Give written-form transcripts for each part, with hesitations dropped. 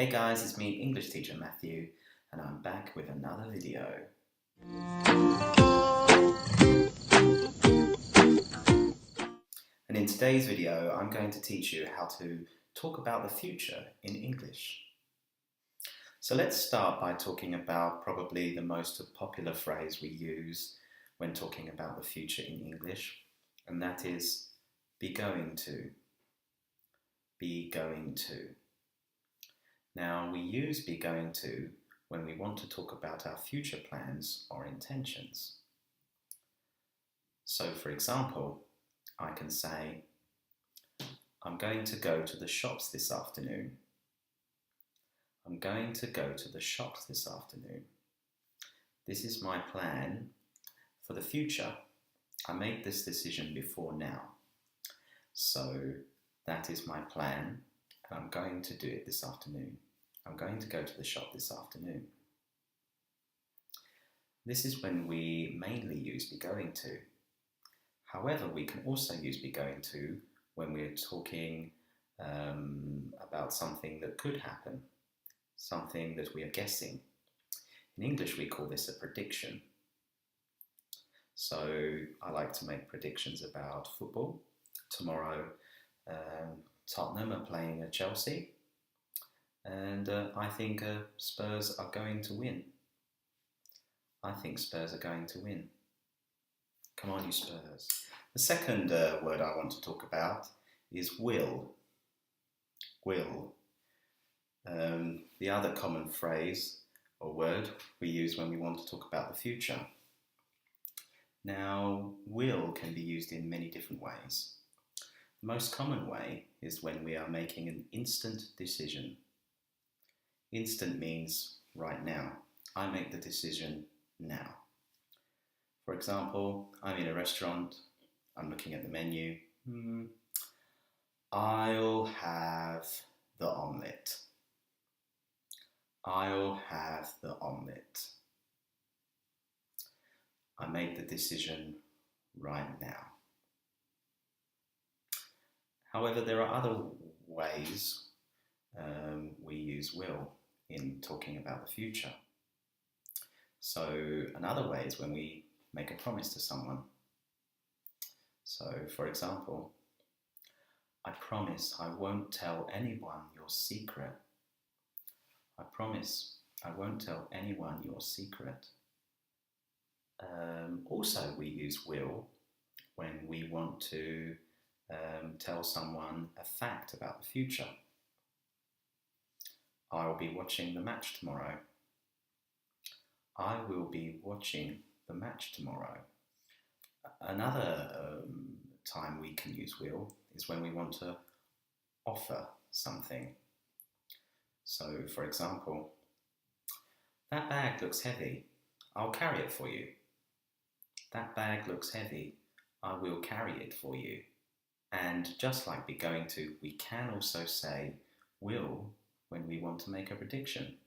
Hey guys, it's me, English teacher Matthew, and I'm back with another video. And in today's video, I'm going to teach you how to talk about the future in English. So let's start by talking about probably the most popular phrase we use when talking about the future in English, and that is be going to. Be going to. Now, we use be going to when we want to talk about our future plans or intentions. So, for example, I can say, I'm going to go to the shops this afternoon. I'm going to go to the shops this afternoon. This is my plan for the future. I made this decision before now. So, that is my plan. I'm going to do it this afternoon. I'm going to go to the shop this afternoon. This is when we mainly use be going to. However, we can also use be going to when we're talking about something that could happen, something that we are guessing. In English, we call this a prediction. So I like to make predictions about football. Tomorrow, Tottenham are playing Chelsea, and I think Spurs are going to win. I think Spurs are going to win. Come on, you Spurs. The second word I want to talk about is will. Will. The other common phrase or word we use when we want to talk about the future. Now, will can be used in many different ways. The most common way is when we are making an instant decision. Instant means right now. I make the decision now. For example, I'm in a restaurant, I'm looking at the menu. I'll have the omelette. I'll have the omelette. I made the decision right now. However, there are other ways we use will in talking about the future. So another way is when we make a promise to someone. So, for example, I promise I won't tell anyone your secret. I promise I won't tell anyone your secret. Also, we use will when we want to tell someone a fact about the future. I'll be watching the match tomorrow. I will be watching the match tomorrow. Another time we can use will is when we want to offer something. So, for example, that bag looks heavy. I'll carry it for you. That bag looks heavy. I will carry it for you. And just like be going to, we can also say will when we want to make a prediction.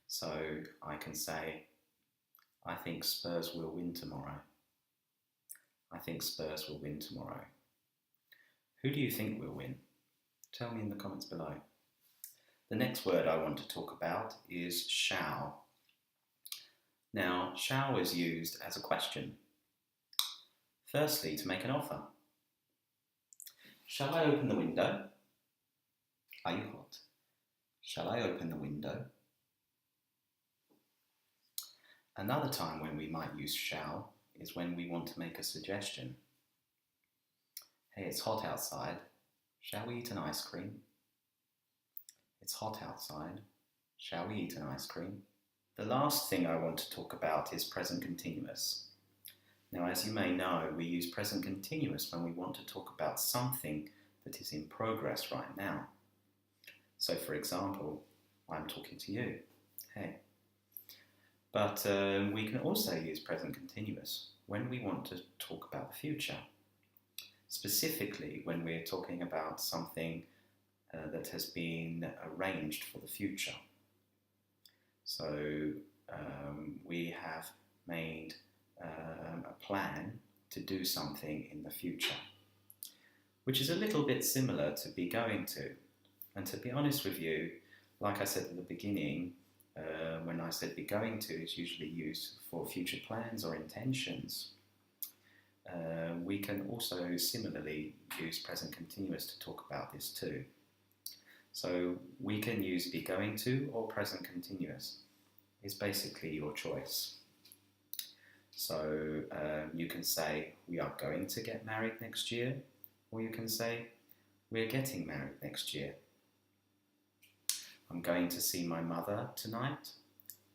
So I can say, I think Spurs will win tomorrow. I think Spurs will win tomorrow. Who do you think will win? Tell me in the comments below. The next word I want to talk about is shall. Now, shall is used as a question. Firstly, to make an offer. Shall I open the window? Are you hot? Shall I open the window? Another time when we might use shall is when we want to make a suggestion. Hey, it's hot outside. Shall we eat an ice cream? It's hot outside. Shall we eat an ice cream? The last thing I want to talk about is present continuous. Now, as you may know, we use present continuous when we want to talk about something that is in progress right now. So, for example, I'm talking to you. Hey. But we can also use present continuous when we want to talk about the future. Specifically, when we're talking about something that has been arranged for the future. So, we have made a plan to do something in the future, which is a little bit similar to be going to. And to be honest with you, like I said at the beginning, when I said be going to is usually used for future plans or intentions. We can also similarly use present continuous to talk about this too. So we can use be going to or present continuous. It's basically your choice. So you can say we are going to get married next year, or you can say we're getting married next year. I'm going to see my mother tonight.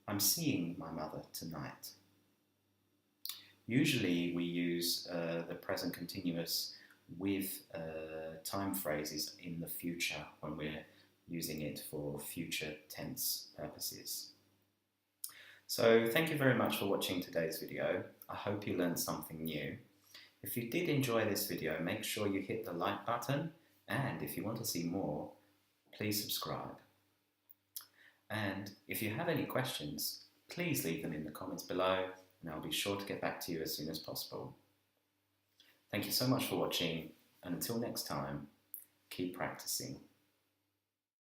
I'm seeing my mother tonight. Usually we use the present continuous with time phrases in the future when we're using it for future tense purposes. So thank you very much for watching today's video. I hope you learned something new. If you did enjoy this video, make sure you hit the like button, and if you want to see more, please subscribe. And if you have any questions, please leave them in the comments below, and I'll be sure to get back to you as soon as possible. Thank you so much for watching, and until next time, keep practicing.